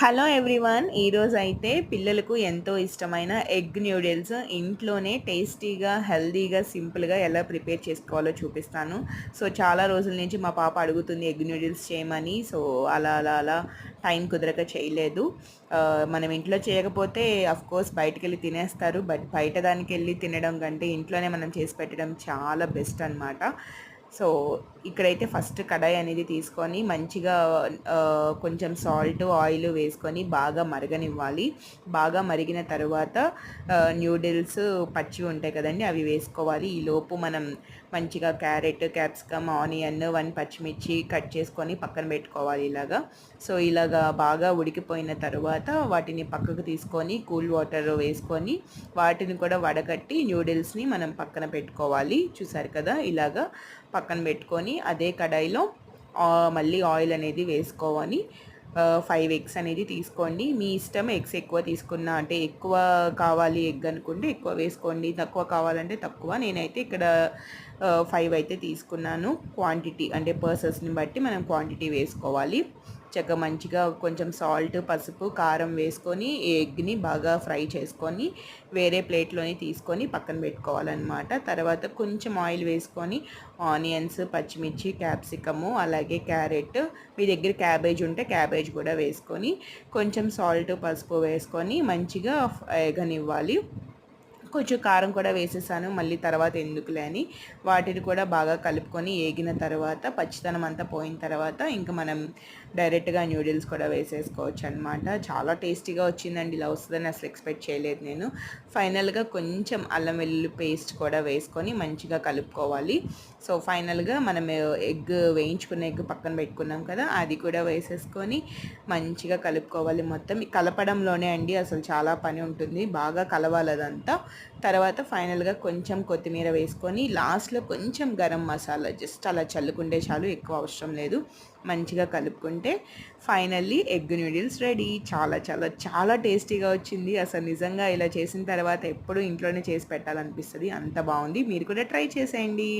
Hello everyone. ఈరోజు అయితే పిల్లలకు ఎంతో ఇష్టమైన ఎగ్ న్యూడిల్స్ ఇంట్లోనే టేస్టీగా, హెల్తీగా, సింపుల్గా ఎలా ప్రిపేర్ చేసుకోవాలో చూపిస్తాను. సో చాలా రోజుల నుంచి మా పాప అడుగుతుంది ఎగ్ న్యూడిల్స్ చేయమని. సో అలా అలా అలా టైం కుదరక చేయలేదు. మనం ఇంట్లో చేయకపోతే అఫ్కోర్స్ బయటికి వెళ్ళి తినేస్తారు. బట్ బయట దానికి వెళ్ళి తినడం కంటే ఇంట్లోనే మనం చేసి పెట్టడం చాలా బెస్ట్ అనమాట. సో ఇక్కడైతే ఫస్ట్ కడాయి అనేది తీసుకొని మంచిగా కొంచెం సాల్ట్ ఆయిల్ వేసుకొని బాగా మరగనివ్వాలి. బాగా మరిగిన తర్వాత న్యూడిల్స్ పచ్చివి ఉంటాయి కదండి, అవి వేసుకోవాలి. ఈలోపు మనం మంచిగా క్యారెట్, క్యాప్సికమ్, ఆనియన్, 1 పచ్చిమిర్చి కట్ చేసుకొని పక్కన పెట్టుకోవాలి ఇలాగా. సో ఇలాగా బాగా ఉడికిపోయిన తర్వాత వాటిని పక్కకు తీసుకొని కూల్ వాటర్ వేసుకొని వాటిని కూడా వడగట్టి న్యూడిల్స్ని మనం పక్కన పెట్టుకోవాలి. చూసారు కదా, ఇలాగా పక్కన పెట్టుకొని అదే కడాయిలో మళ్ళీ ఆయిల్ అనేది వేసుకోవాలి. 5 ఎగ్స్ అనేది తీసుకోండి. మీ ఇష్టం, ఎగ్స్ ఎక్కువ తీసుకున్నా అంటే ఎక్కువ కావాలి ఎగ్ అనుకుంటే ఎక్కువ వేసుకోండి, తక్కువ కావాలంటే తక్కువ. నేనైతే ఇక్కడ 5 అయితే తీసుకున్నాను. క్వాంటిటీ అంటే పర్సన్స్ని బట్టి మనం క్వాంటిటీ వేసుకోవాలి. చక్కగా మంచిగా కొంచెం సాల్ట్, పసుపు, కారం వేసుకొని ఎగ్ని బాగా ఫ్రై చేసుకొని వేరే ప్లేట్లోని తీసుకొని పక్కన పెట్టుకోవాలన్నమాట. తర్వాత కొంచెం ఆయిల్ వేసుకొని ఆనియన్స్, పచ్చిమిర్చి, క్యాప్సికము, అలాగే క్యారెట్, మీ దగ్గర క్యాబేజ్ ఉంటే క్యాబేజ్ కూడా వేసుకొని కొంచెం సాల్ట్, పసుపు వేసుకొని మంచిగా ఎగనివ్వాలి. కొంచెం కారం కూడా వేసేసాను, మళ్ళీ తర్వాత ఎందుకులే అని. వాటిని కూడా బాగా కలుపుకొని ఏగిన తర్వాత పచ్చితనం అంతా పోయిన తర్వాత ఇంకా మనం డైరెక్ట్గా న్యూడిల్స్ కూడా వేసేసుకోవచ్చు అనమాట. చాలా టేస్టీగా వచ్చిందండి. ఇలా వస్తుందని అసలు ఎక్స్పెక్ట్ చేయలేదు నేను. ఫైనల్గా కొంచెం అల్లం వెల్లుల్లి పేస్ట్ కూడా వేసుకొని మంచిగా కలుపుకోవాలి. సో ఫైనల్గా మనం ఎగ్ వేయించుకున్న ఎగ్ పక్కన పెట్టుకున్నాం కదా, అది కూడా వేసేసుకొని మంచిగా కలుపుకోవాలి. మొత్తం కలపడంలోనే అండి అసలు చాలా పని ఉంటుంది. బాగా కలవాలి అదంతా. తర్వాత ఫైనల్గా కొంచెం కొత్తిమీర వేసుకొని లాస్ట్లో కొంచెం గరం మసాలా జస్ట్ అలా చల్లుకుంటే చాలు, ఎక్కువ అవసరం లేదు. మంచిగా కలుపుకుంటే ఫైనల్లీ ఎగ్ న్యూడిల్స్ రెడీ. చాలా చాలా చాలా టేస్టీగా వచ్చింది. అసలు నిజంగా ఇలా చేసిన తర్వాత ఎప్పుడు ఇంట్లోనే చేసి పెట్టాలనిపిస్తుంది, అంత బాగుంది. మీరు కూడా ట్రై చేసేయండి.